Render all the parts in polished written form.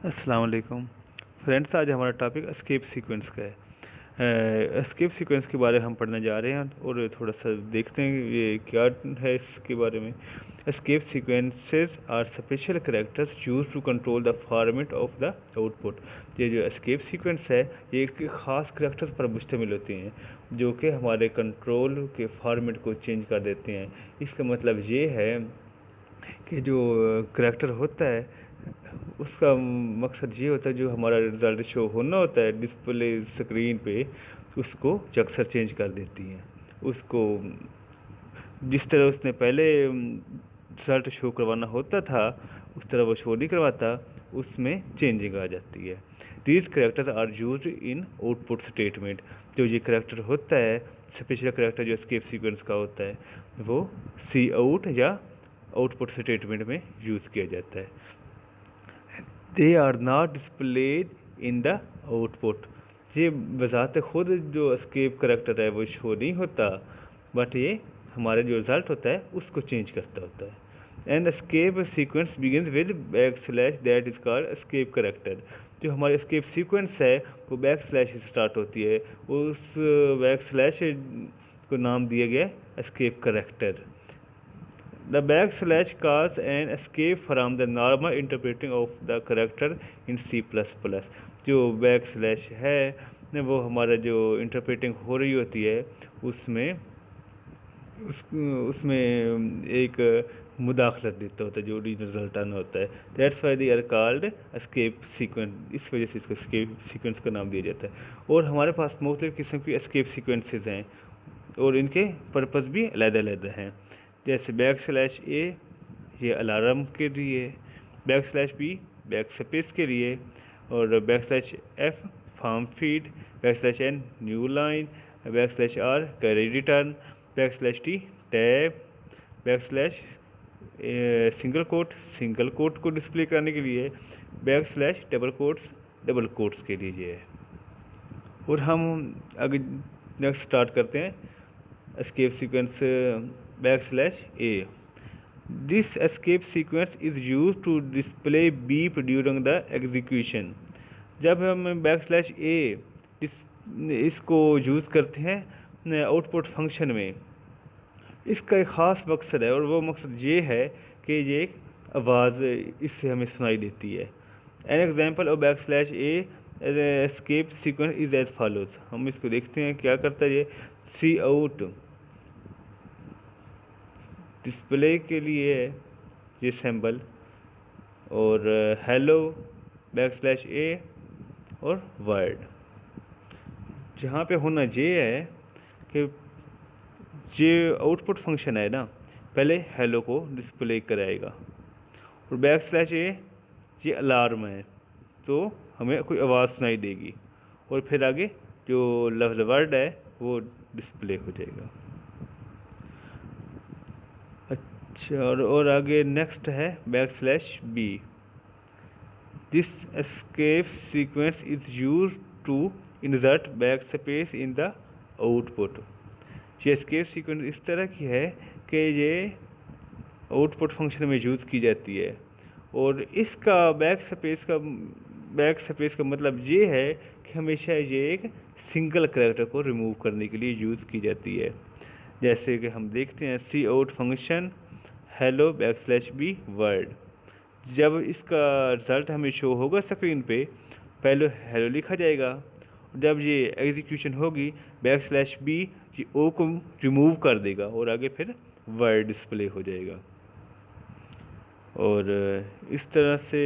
अस्सलाम वालेकुम फ्रेंड्स। आज हमारा टॉपिक एस्केप सीक्वेंस का है। एस्केप सीक्वेंस के बारे में हम पढ़ने जा रहे हैं और थोड़ा सा देखते हैं ये क्या है इसके बारे में। Escape sequences are special characters use to control the format of the output. ये जो एस्केप सीक्वेंस है ये एक ख़ास कैरेक्टर्स पर मुश्तमिल होती हैं जो कि हमारे कंट्रोल के फॉर्मेट को चेंज कर देते हैं। इसका मतलब ये है कि जो करैक्टर होता है उसका मकसद ये होता है जो हमारा रिज़ल्ट शो होना होता है डिस्प्ले स्क्रीन पे उसको अक्सर चेंज कर देती है। उसको जिस तरह उसने पहले रिज़ल्ट शो करवाना होता था उस तरह वो शो नहीं करवाता, उसमें चेंजिंग आ जाती है। These characters are use in output statement. जो ये करेक्टर होता है स्पेशल करेक्टर जो एस्केप सीक्वेंस का होता है वो सी आउट या आउटपुट स्टेटमेंट में यूज़ किया जाता है। They are not displayed in the output. ये बजाते खुद जो एस्केप करेक्टर है वो शो नहीं होता, बट ये हमारा जो रिज़ल्ट होता है उसको चेंज करता होता है। And escape sequence begins with back slash that is called escape character. जो हमारी एस्केप सीक्वेंस है वो बैक स्लैश से स्टार्ट होती है, उस बैक स्लैश को नाम दिया गया escape character. The backslash causes an escape from the normal interpreting of the character in C++। जो बैकस्लैश है वो हमारा जो इंटरप्रेटिंग हो रही होती है उसमें उसमें एक मुदाखलत देता होता है जो ओरिजिनल रिजल्ट आना होता है। That's why they are called escape sequence. इस वजह से इसको एस्केप सीक्वेंस का नाम दिया जाता है। और हमारे पास मुख्तलिफ़ किस्म की एस्केप सीक्वेंसेस हैं और इनके पर्पज़ भी अलग-अलग हैं। जैसे बैक स्लैश ए ये अलार्म के लिए, backslash B backspace के लिए, और backslash F form feed, backslash N new line, backslash R carriage return, backslash T tab, backslash single quote को display करने के लिए, बैक स्लैश डबल कोट्स के लिए ये है। और हम आगे नेक्स्ट स्टार्ट करते हैं escape sequence backslash A. This escape sequence is use to display beep during the execution. जब हम बैकस्लैश ए इसको यूज़ करते हैं आउटपुट फंक्शन में, इसका एक ख़ास मकसद है और वो मकसद ये है कि ये एक आवाज़ इससे हमें सुनाई देती है। An example of backslash A escape sequence is as follows. हम इसको देखते हैं क्या करता है ये। सी आउट डिस्प्ले के लिए ये सिंबल, और हेलो बैकस्लैश ए और वर्ड। जहाँ पे होना ये है कि ये आउटपुट फंक्शन है ना, पहले हेलो को डिस्प्ले कराएगा, और बैकस्लैश ए ये अलार्म है तो हमें कोई आवाज़ सुनाई देगी, और फिर आगे जो लफ्ज़ वर्ड है वो डिस्प्ले हो जाएगा। अच्छा, और आगे नेक्स्ट है backslash B. This escape sequence is use to insert backspace in the output. ये एस्केप सीक्वेंस इस तरह की है कि ये आउटपुट फंक्शन में यूज़ की जाती है, और इसका बैक स्पेस का मतलब ये है कि हमेशा ये एक सिंगल कैरेक्टर को रिमूव करने के लिए यूज़ की जाती है। जैसे कि हम देखते हैं cout function hello backslash b word. जब इसका रिज़ल्ट हमें शो होगा स्क्रीन पे, पहले हेलो लिखा जाएगा, जब ये एग्जीक्यूशन होगी बैकस्लैश बी ये ओ को रिमूव कर देगा और आगे फिर वर्ड डिस्प्ले हो जाएगा। और इस तरह से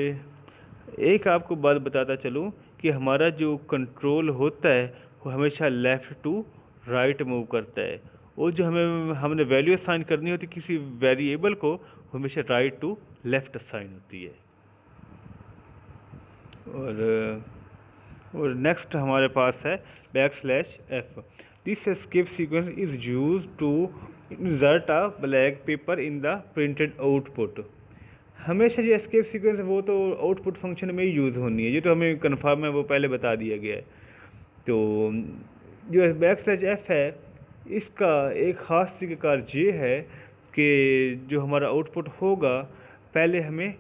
एक आपको बात बताता चलूँ कि हमारा जो कंट्रोल होता है वो हमेशा लेफ़्ट टू राइट मूव करता है, और जो हमने वैल्यू असाइन करनी होती है किसी वेरिएबल को, हमेशा राइट टू लेफ़्ट असाइन होती है। और नेक्स्ट हमारे पास है backslash F. This escape sequence is use to insert a black paper in the printed output. हमेशा जो एस्केप सीक्वेंस है वो तो आउटपुट फंक्शन में ही यूज़ होनी है, ये तो हमें कन्फर्म है, वो पहले बता दिया गया है। तो जो बैकस्लैश एफ है इसका एक ख़ास कार ये है कि जो हमारा आउटपुट होगा पहले हमें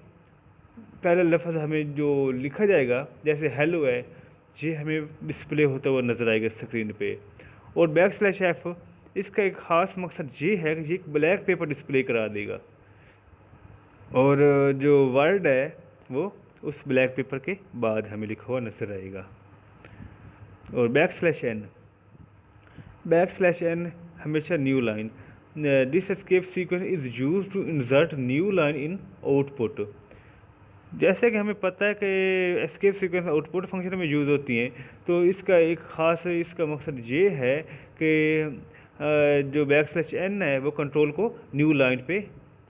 पहला लफ्ज़ हमें जो लिखा जाएगा, जैसे हेलो है, ये हमें डिस्प्ले होता हुआ नज़र आएगा स्क्रीन पे। और बैक स्लैश एफ, इसका एक ख़ास मकसद ये है कि ये एक ब्लैक पेपर डिस्प्ले करा देगा, और जो वर्ड है वो उस ब्लैक पेपर के बाद हमें लिखा हुआ नज़र आएगा। और बैक स्लैश एन हमेशा new line, this escape sequence is use to insert new line in output. जैसे कि हमें पता है कि एस्केप सीक्वेंस आउटपुट फंक्शन में यूज़ होती हैं, तो इसका एक ख़ास इसका मकसद ये है कि जो बैक स्लैश एन है वो कंट्रोल को न्यू लाइन पे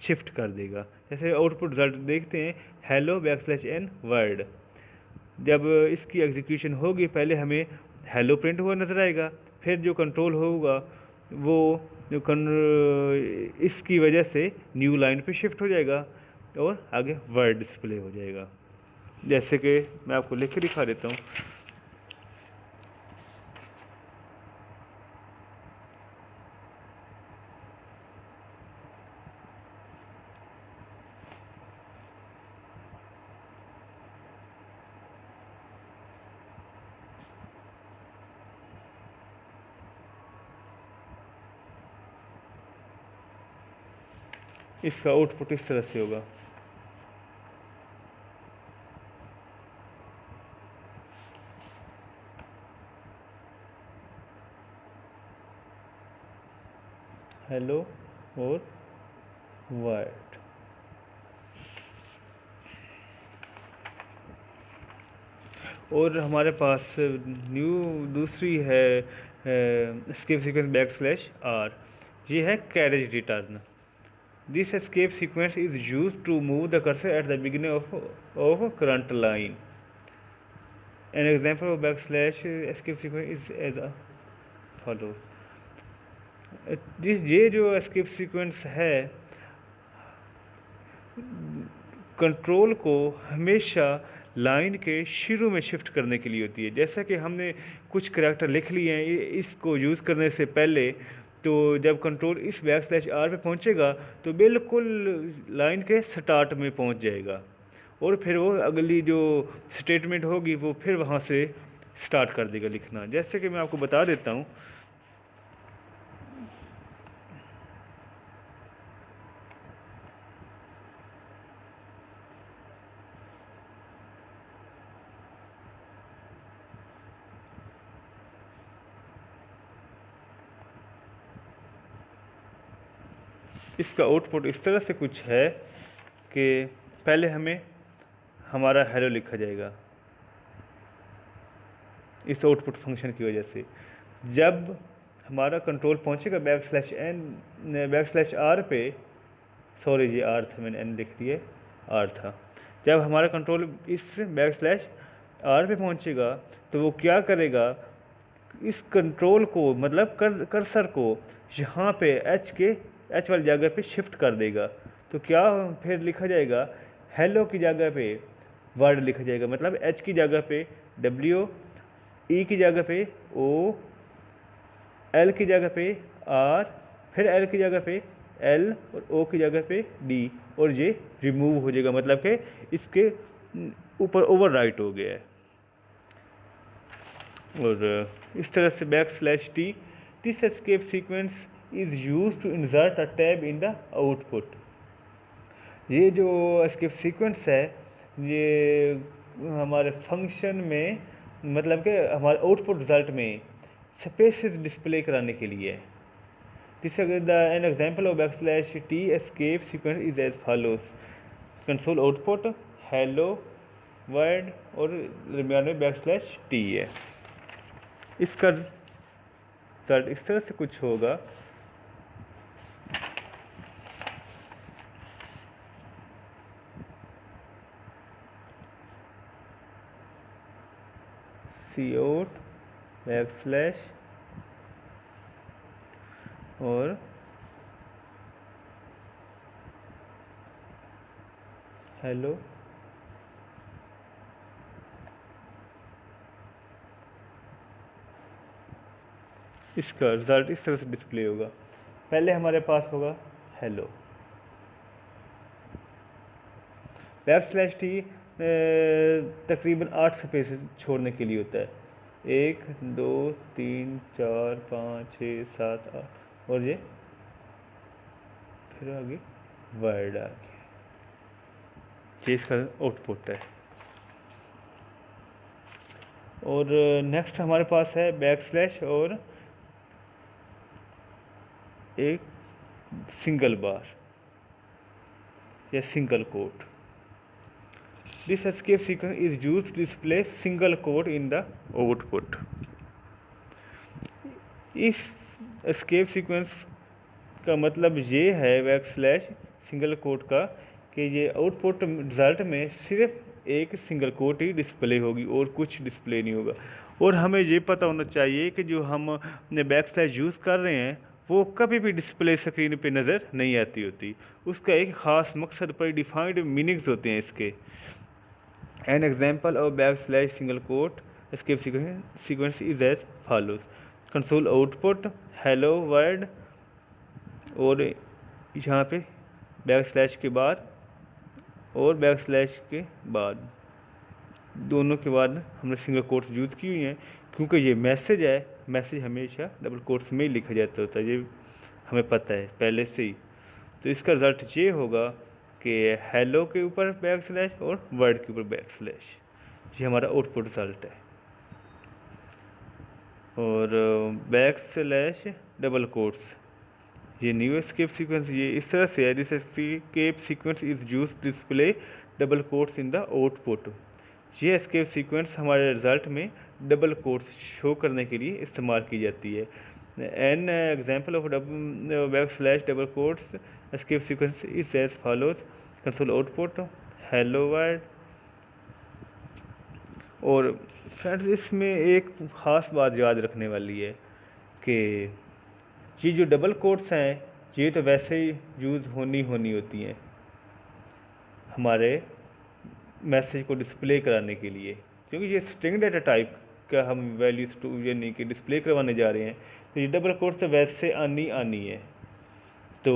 शिफ्ट कर देगा। जैसे आउटपुट रिजल्ट देखते हैं, hello backslash N world, जब इसकी एग्जीक्यूशन होगी पहले हमें हेलो प्रिंट हुआ नज़र आएगा, फिर जो कंट्रोल होगा वो इसकी वजह से न्यू लाइन पे शिफ्ट हो जाएगा और आगे वर्ड डिस्प्ले हो जाएगा। जैसे कि मैं आपको लिख के दिखा देता हूँ। इसका आउटपुट इस तरह से होगा। हेलो और वर्ड। और हमारे पास न्यू दूसरी है escape sequence backslash R, ये है carriage return. This escape sequence is use to move the cursor at the beginning of current line. An example of backslash escape sequence is as follows. ये जो escape sequence है control को हमेशा line के शुरू में shift करने के लिए होती है। जैसा कि हमने कुछ करैक्टर लिख लिए हैं इसको यूज़ करने से पहले, तो जब कंट्रोल इस बैक स्लैश आर पे पहुंचेगा तो बिल्कुल लाइन के स्टार्ट में पहुंच जाएगा, और फिर वो अगली जो स्टेटमेंट होगी वो फिर वहाँ से स्टार्ट कर देगा लिखना। जैसे कि मैं आपको बता देता हूँ, इसका आउटपुट इस तरह से कुछ है कि पहले हमें हमारा हेलो लिखा जाएगा इस आउटपुट फंक्शन की वजह से। जब हमारा कंट्रोल पहुंचेगा बैक स्लैश आर पे, सॉरी जी आर था, मैंने एन लिख दिए, आर था। जब हमारा कंट्रोल इस बैक स्लैश आर पे पहुंचेगा तो वो क्या करेगा, इस कंट्रोल को मतलब कर्सर को यहाँ पे एच वाली जगह पे शिफ्ट कर देगा। तो क्या फिर लिखा जाएगा, हेलो की जगह पे वर्ड लिखा जाएगा, मतलब एच की जगह पे डब्ल्यू, ई की जगह पे ओ, एल की जगह पे आर, फिर एल की जगह पे एल और ओ की जगह पे डी, और ये रिमूव हो जाएगा, मतलब कि इसके ऊपर ओवर राइट हो गया है। और इस तरह से backslash T, this escape sequence is use to insert a tab in the output. ये जो एस्केप सीक्वेंस है ये हमारे फंक्शन में, मतलब कि हमारे आउटपुट रिजल्ट में स्पेसेस डिस्प्ले कराने के लिए है। This an example of backslash T escape sequence is as follows. Console output hello world और दरमियान में बैक स्लैश टी है। इसका रिजल्ट इस तरह से कुछ होगा, cout बैक स्लैश और हेलो इसका रिजल्ट इस तरह से डिस्प्ले होगा। पहले हमारे पास होगा हेलो, बैकस्लैश तकरीबन 8 स्पेस छोड़ने के लिए होता है, 1 2 3 4 5 6 7 8, और ये फिर आगे वर्ड आ गया, ये इसका आउटपुट है। और नेक्स्ट हमारे पास है बैकस्लैश और एक सिंगल बार या single quote. This escape sequence is used to display single quote in the output. इस एस्केप सीक्वेंस का मतलब ये है बैकस्लैश सिंगल कोट का कि ये आउटपुट रिजल्ट में सिर्फ एक सिंगल कोट ही डिस्प्ले होगी और कुछ डिस्प्ले नहीं होगा। और हमें ये पता होना चाहिए कि जो हम बैकस्लैश यूज़ कर रहे हैं वो कभी भी डिस्प्ले स्क्रीन पे नज़र नहीं आती होती, उसका एक ख़ास मकसद पर डिफाइंड मीनिंग्स होते हैं इसके। An example of backslash single quote escape sequence is as follows. Console output hello world, और यहाँ पे बैकस्लैश के बाद और बैकस्लैश के बाद, दोनों के बाद हमने सिंगल कोट्स यूज़ की हुई हैं क्योंकि ये मैसेज है, मैसेज हमेशा डबल कोट्स में ही लिखा जाता होता है, ये हमें पता है पहले से ही। तो इसका रिज़ल्ट ये होगा कि हेलो के ऊपर बैकस्लैश और वर्ड के ऊपर बैकस्लैश, ये हमारा आउटपुट रिज़ल्ट है। और बैकस्लैश डबल कोट्स, ये न्यू एस्केप सीक्वेंस ये इस तरह से है, this escape sequence is use to display double quotes in the output. ये एस्केप सीक्वेंस हमारे रिजल्ट में डबल कोट्स शो करने के लिए इस्तेमाल की जाती है। An example of backslash double quotes escape sequence is as follows. Console output hello world. और फ्रेंड्स इसमें एक ख़ास बात याद रखने वाली है कि ये जो डबल कोट्स हैं ये तो वैसे ही यूज़ होनी होती हैं हमारे मैसेज को डिस्प्ले कराने के लिए, क्योंकि ये स्ट्रिंग डेटा टाइप का हम वैल्यूज यानी कि डिस्प्ले करवाने जा रहे हैं, तो ये डबल कोट्स तो वैसे आनी है। तो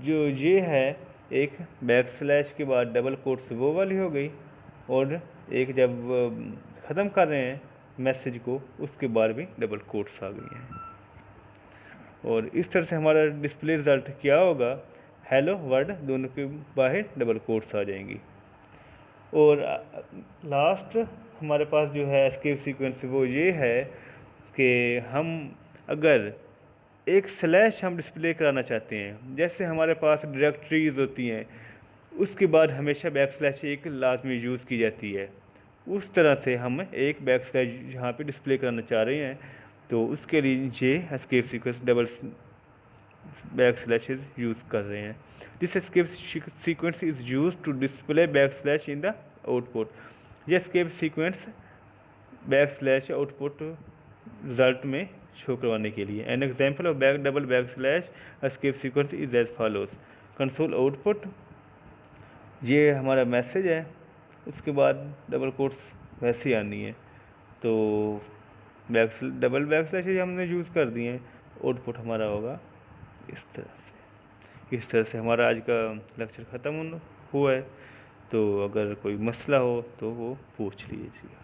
जो ये है एक बैकस्लैश के बाद डबल कोट्स वो वाली हो गई, और एक जब ख़त्म कर रहे हैं मैसेज को उसके बाद भी डबल कोट्स आ गई हैं। और इस तरह से हमारा डिस्प्ले रिज़ल्ट क्या होगा, हेलो वर्ड दोनों के बाहर डबल कोट्स आ जाएंगी। और लास्ट हमारे पास जो है एस्केप सीक्वेंस वो ये है कि हम अगर एक स्लैश हम डिस्प्ले कराना चाहते हैं, जैसे हमारे पास डायरेक्टरीज होती हैं उसके बाद हमेशा बैकस्लैश एक लाजमी यूज़ की जाती है, उस तरह से हम एक बैकस्लैश यहाँ पे डिस्प्ले कराना चाह रहे हैं, तो उसके लिए ये escape sequence double backslashes use कर रहे हैं। This escape sequence is use to display backslash in the output. ये escape sequence backslash output result में शो करवाने के लिए। An example of double backslash escape sequence is as follows. Console output, ये हमारा मैसेज है, उसके बाद डबल कोट्स वैसे ही आनी है, तो डबल बैकस्लैश हमने यूज़ कर दिए, आउटपुट हमारा होगा इस तरह से हमारा आज का लेक्चर ख़त्म हुआ है। तो अगर कोई मसला हो तो वो पूछ लीजिएगा।